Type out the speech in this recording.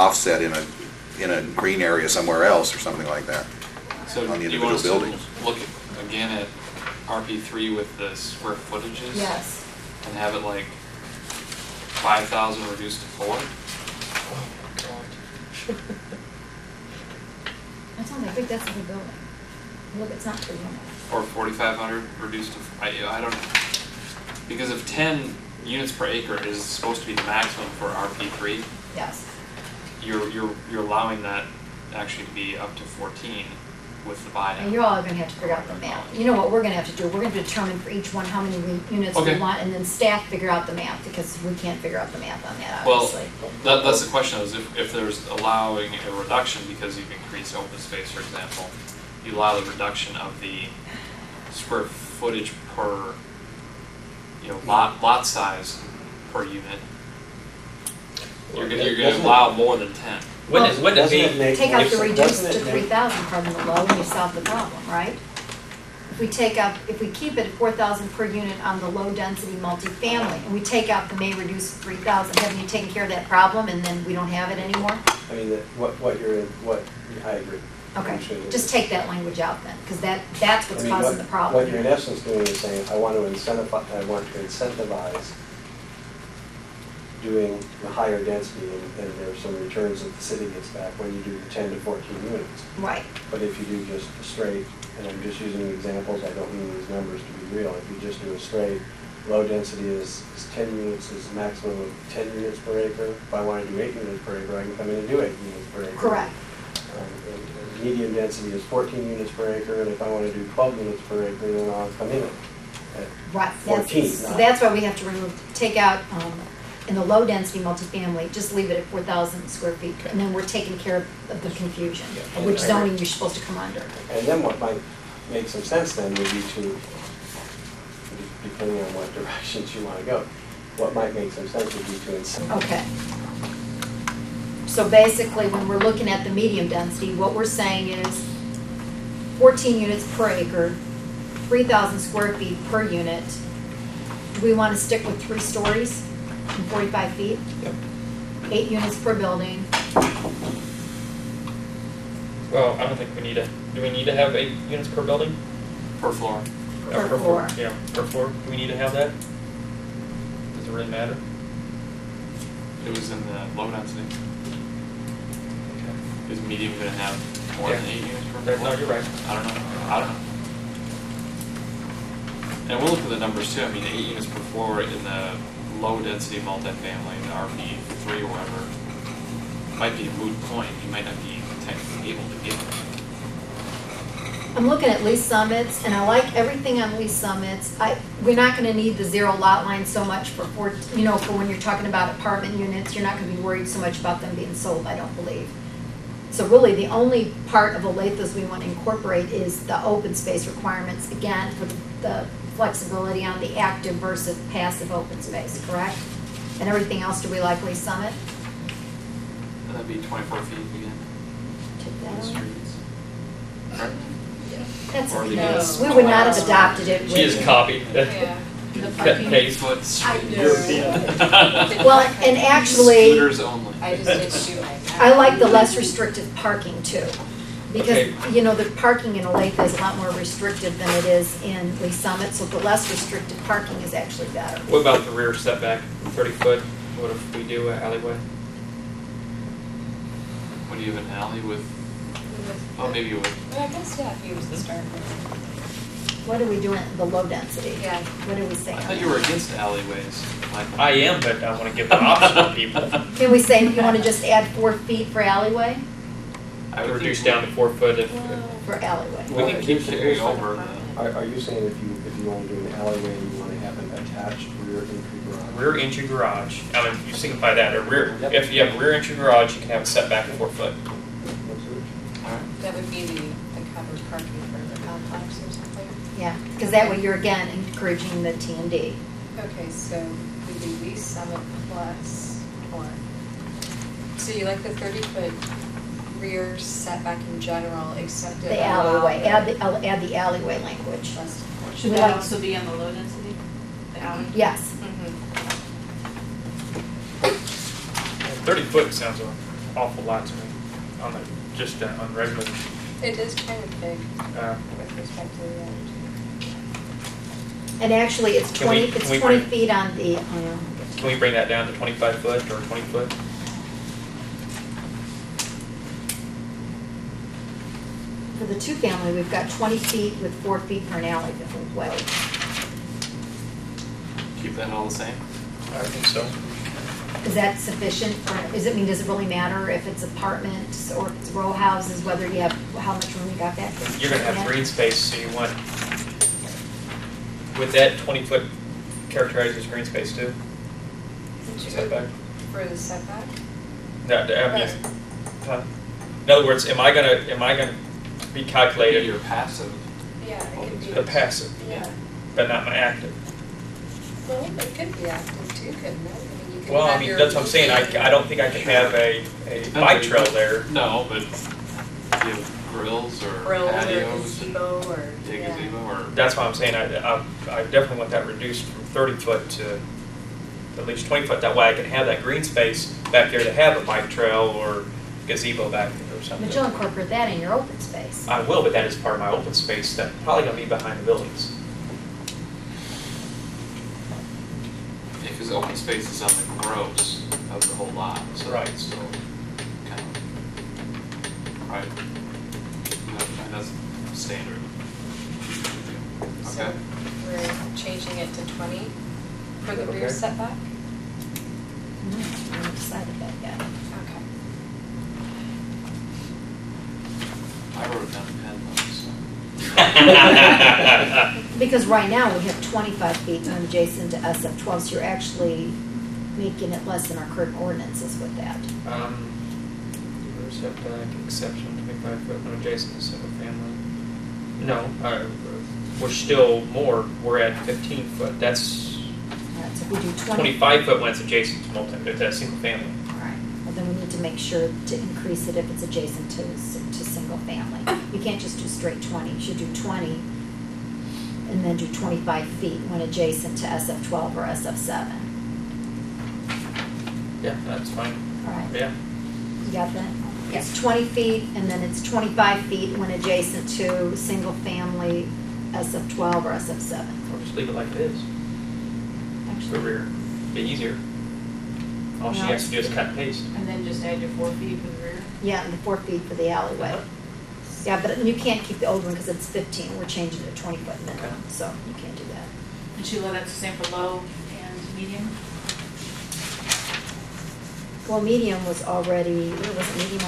offset in a green area somewhere else or something like that. So on the do you want us to individual look again at RP3 with the square footages? Yes. And have it like 5,000 reduced to 4? That's only, I think that's the building. Look, it's not per unit. Or 4,500 reduced to, I don't know. Because if 10 units per acre is supposed to be the maximum for RP3, Yes. you're allowing that actually to be up to 14 with the buy-down. And you're all gonna have to figure out the math. You know what we're gonna have to do? We're gonna determine for each one how many units we Okay. want, and then staff figure out the math, because we can't figure out the math on that, Well, obviously. that's the question, is if there's allowing a reduction because you've increased open space, for example, you allow the reduction of the square footage per, lot size per unit, you're gonna allow more than 10. Wouldn't it be? Take out the reduced to 3,000 part of the low, and you solve the problem, right? If we keep it at 4,000 per unit on the low density multifamily, and we take out the may reduce to 3,000, haven't you taken care of that problem, and then we don't have it anymore? I mean, I agree. Okay, just take that language out then, because that's what's causing the problem. What you're in essence doing is saying, I want to incentivize doing the higher density, and there's some returns that the city gets back when you do the 10 to 14 units. Right. But if you do just a straight, and I'm just using examples, I don't mean these numbers to be real, if you just do a straight, low density is 10 units is a maximum of 10 units per acre. If I want to do 8 units per acre, I can come in and do 8 units per acre. Correct. And medium density is 14 units per acre, and if I want to do 12 units per acre, then I'll come in at Right. 14. That's why we have to take out, in the low density multifamily, just leave it at 4,000 square feet, and then we're taking care of the confusion, of which zoning you're supposed to come under. And then what might make some sense then would be to, depending on what directions you want to go, what might make some sense would be to incentivize. Okay. So basically, when we're looking at the medium density, what we're saying is 14 units per acre, 3,000 square feet per unit. Do we want to stick with 3 stories and 45 feet? Yep. 8 units per building. Well, I don't think we need to. Do we need to have 8 units per building? Per floor. Per floor. Yeah, per floor. Do we need to have that? Does it really matter? It was in the low density. Is medium gonna have more than 8 units per floor? No, you're right. I don't know. And we'll look at the numbers too. I mean, 8 units per floor in the low density multifamily, the RP3 or whatever, might be a moot point. You might not be technically able to get it. I'm looking at lease summits, and I like everything on lease summits. We're not going to need the 0 lot line so much for when you're talking about apartment units. You're not going to be worried so much about them being sold, I don't believe. So really, the only part of Olathe we want to incorporate is the open space requirements, again, for the flexibility on the active versus passive open space, correct? And everything else, do we like lease summit? And that'd be 24 feet again. Take in that the out. streets. Right? That's Or the no. units. We would not have adopted it. She just copied. Yeah. The Cut parking. and paste. Foot Well, and actually, Scooters only. I just did shoot my. I like the less restrictive parking too. Because, Okay. the parking in Olathe is a lot more restrictive than it is in Lee Summit, so the less restrictive parking is actually better. What about the rear setback, 30 foot? What if we do an alleyway? What do you have an alley with? Oh, maybe you would. Well, I guess, yeah, if you use the start. What are we doing at the low density? Yeah. What are we saying? I thought you were against alleyways, Michael. I am, but I want to give the option to people. Can we say you want to just add 4 feet for alleyway? I would Reduce think down to 4 foot if. For alleyway. we can keep carrying over. Are you saying if you want to do an alleyway and you want to have an attached rear entry garage? Rear entry garage. I mean, you signify that. If you have a rear entry garage, you can have a setback of 4 foot. Alright. That would be the covered parking for the complex or something. Yeah, because that way you're again encouraging the T&D. Okay, so we do lease summit plus 4. So you like the 30-foot rear setback in general, except it The alleyway, add the alleyway language. Should We that like- also be on the low density? The alley? Yes. 30 foot sounds awful lot to me on the, just on regular. It is kind of big Uh, with respect to the other And actually, it's Can we- 20, can it's we 20 bring- feet on the, Can we bring that down to 25 foot or 20 foot? for the two-family, we've got 20 feet with 4 feet for an alley way. Keep that all the same? I think so. Is that sufficient for, does it really matter if it's apartments or if it's row houses, whether you have, how much room you got back there? You're gonna have green space, so you want, with that 20 foot characterized as green space too? Setback? For the setback? No, I mean, in other words, am I gonna be Maybe calculated you're passive. Yeah, it could be. the passive, Yeah. but not my active? Well, it could be active too, couldn't it? I mean, you could Well, I have mean, your that's what I'm saying, I don't think I can have a bike trail there. No, but do you have grills or Grill or patios? gazebo or, Yeah, yeah. gazebo or. That's why I'm saying I definitely want that reduced from 30 foot to at least 20 foot. That way I can have that green space back there to have a bike trail or gazebo back there or something. But you'll incorporate that in your open space. I will, but that is part of my open space that's probably gonna be behind the buildings. Yeah, because open space is on the gross of the whole lot, so Right. it's still kind of, right. And that's standard. So Okay. we're changing it to 20 for the rear Okay. setback? I haven't decided that yet. Okay. I wrote it down in pen though, so. Because right now, we have 25 feet when adjacent to SF12, so you're actually making it less than our current ordinances with that. Rear setback exception, 25 foot when adjacent to single family. No, we're still more, we're at 15 foot. That's Alright, so if we do 20. 25 foot when it's adjacent to to a single family. Alright, well then we need to make sure to increase it if it's adjacent to single family. You can't just do straight 20, you should do 20 and then do 25 feet when adjacent to SF12 or SF7. Yeah, that's fine. Alright, Yeah. you got that? It's 20 feet and then it's 25 feet when adjacent to single family SF12 or SF7. Or just leave it like it is, the Actually, rear. Be easier. All she No, has to do is cut and paste. And then just add your 4 feet for the rear? yeah, and the 4 feet for the alleyway. Yeah, but you can't keep the old one because it's 15, we're changing it to 20 foot minimum, Okay. so you can't do that. And Sheila, that's the same for low and medium? Well, medium was already, it was medium